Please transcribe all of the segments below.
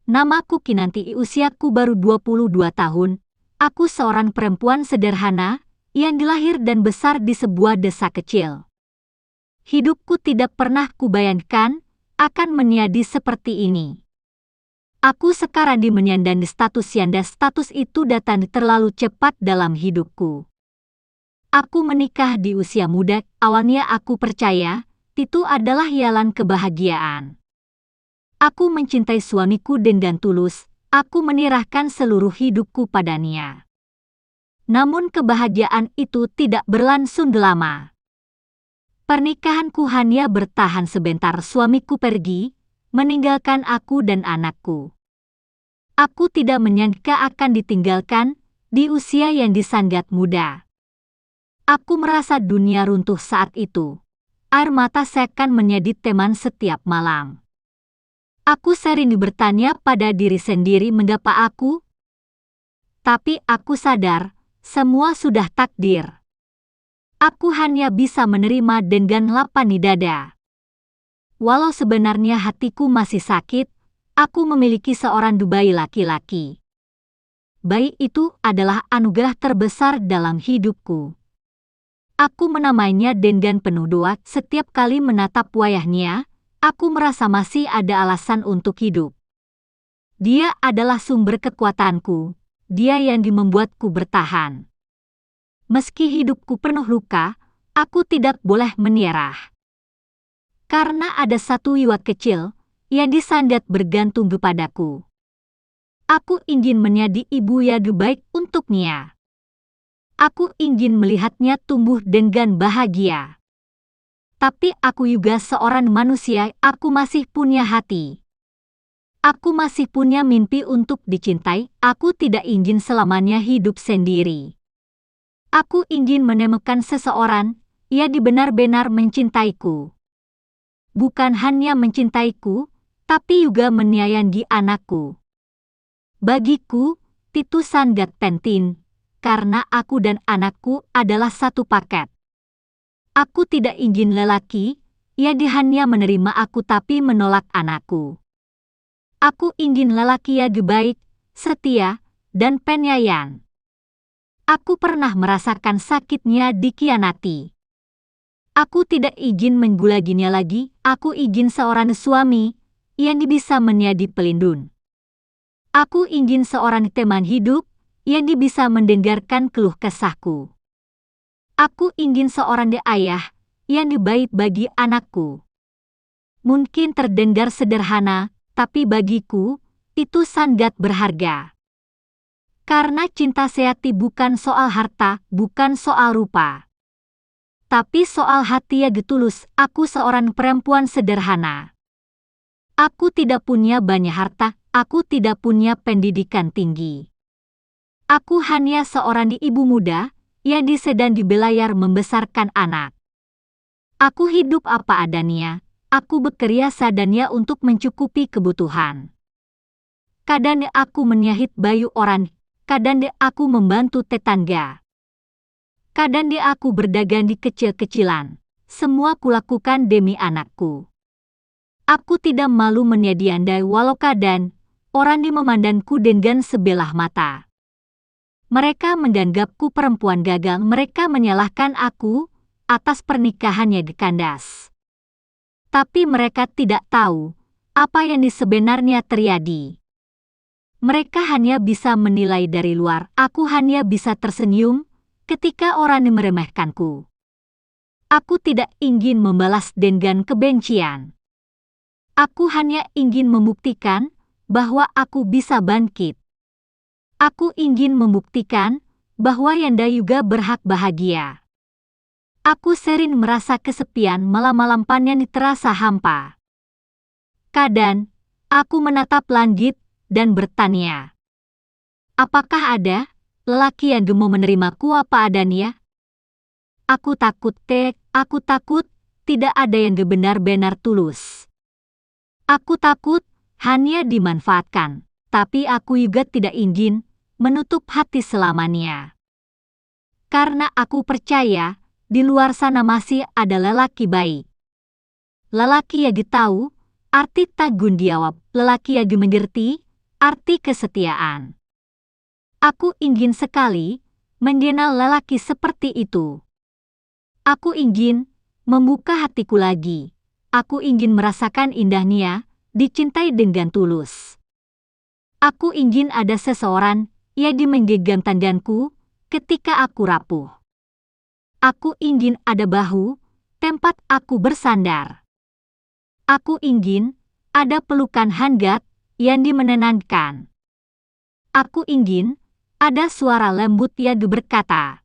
Namaku Kinanti, usiaku baru 22 tahun. Aku seorang perempuan sederhana yang dilahir dan besar di sebuah desa kecil. Hidupku tidak pernah kubayangkan akan menjadi seperti ini. Aku sekarang menyandang status yanda. Status itu datang terlalu cepat dalam hidupku. Aku menikah di usia muda. Awalnya aku percaya itu adalah jalan kebahagiaan. Aku mencintai suamiku dengan tulus. Aku menyerahkan seluruh hidupku padanya. Namun kebahagiaan itu tidak berlangsung lama. Pernikahanku hanya bertahan sebentar. Suamiku pergi, meninggalkan aku dan anakku. Aku tidak menyangka akan ditinggalkan di usia yang sangat muda. Aku merasa dunia runtuh saat itu. Air mata seakan menjadi teman setiap malam. Aku sering bertanya pada diri sendiri mengapa aku. Tapi aku sadar, semua sudah takdir. Aku hanya bisa menerima dengan lapang dada. Walau sebenarnya hatiku masih sakit, aku memiliki seorang bayi laki-laki. Bayi itu adalah anugerah terbesar dalam hidupku. Aku menamainya dengan penuh doa. Setiap kali menatap wajahnya, aku merasa masih ada alasan untuk hidup. Dia adalah sumber kekuatanku. Dia yang membuatku bertahan. Meski hidupku penuh luka, aku tidak boleh menyerah. Karena ada satu jiwa kecil yang sangat bergantung kepadaku. Aku ingin menjadi ibu yang baik untuknya. Aku ingin melihatnya tumbuh dengan bahagia. Tapi aku juga seorang manusia. Aku masih punya hati. Aku masih punya mimpi untuk dicintai. Aku tidak ingin selamanya hidup sendiri. Aku ingin menemukan seseorang yang benar-benar mencintaiku. Bukan hanya mencintaiku, tapi juga menyayangi anakku. Bagiku, itu sangat penting, karena aku dan anakku adalah satu paket. Aku tidak ingin lelaki yang hanya menerima aku tapi menolak anakku. Aku ingin lelaki yang baik, setia, dan penyayang. Aku pernah merasakan sakitnya dikhianati. Aku tidak ingin menggulaginya lagi. Aku ingin seorang suami yang bisa menjadi pelindung. Aku ingin seorang teman hidup yang bisa mendengarkan keluh kesahku. Aku ingin seorang ayah yang baik bagi anakku. Mungkin terdengar sederhana, tapi bagiku, itu sangat berharga. Karena cinta sejati bukan soal harta, bukan soal rupa. Tapi soal hati yang tulus. Aku seorang perempuan sederhana. Aku tidak punya banyak harta, aku tidak punya pendidikan tinggi. Aku hanya seorang ibu muda yang sedang dibelayar membesarkan anak. Aku hidup apa adanya, aku bekerja seadanya untuk mencukupi kebutuhan. Kadang aku menyahit baju orang, kadang aku membantu tetangga. Kadang aku berdagang di kecil-kecilan. Semua kulakukan demi anakku. Aku tidak malu menjadi andai walau kadang orang memandangku dengan sebelah mata. Mereka menganggapku perempuan gagal. Mereka menyalahkan aku atas pernikahannya di kandas. Tapi mereka tidak tahu apa yang sebenarnya terjadi. Mereka hanya bisa menilai dari luar. Aku hanya bisa tersenyum ketika orang meremehkanku. Aku tidak ingin membalas dengan kebencian. Aku hanya ingin membuktikan bahwa aku bisa bangkit. Aku ingin membuktikan bahwa Yanda juga berhak bahagia. Aku sering merasa kesepian, malam-malam panjang terasa hampa. Kadang, aku menatap langit dan bertanya, apakah ada lelaki yang mau menerimaku apa adanya? Aku takut tidak ada yang benar-benar tulus. Aku takut hanya dimanfaatkan. Tapi aku juga tidak ingin menutup hati selamanya. Karena aku percaya di luar sana masih ada lelaki baik. Lelaki yang tahu arti tanggung jawab, lelaki yang mengerti arti kesetiaan. Aku ingin sekali mengenal lelaki seperti itu. Aku ingin membuka hatiku lagi. Aku ingin merasakan indahnya, dicintai dengan tulus. Aku ingin ada seseorang yang menggenggam tanganku ketika aku rapuh. Aku ingin ada bahu, tempat aku bersandar. Aku ingin ada pelukan hangat yang menenangkan. Aku ingin ada suara lembut yang berkata,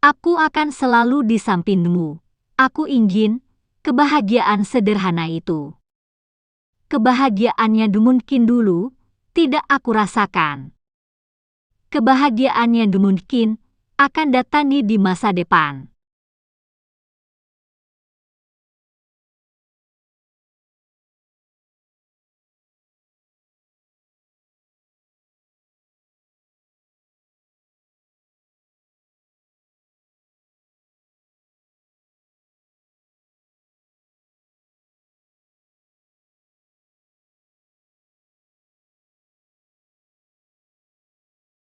"Aku akan selalu di sampingmu." Aku ingin kebahagiaan sederhana itu. Kebahagiaan yang mungkin dulu tidak aku rasakan. Kebahagiaan yang mungkin akan datang di masa depan.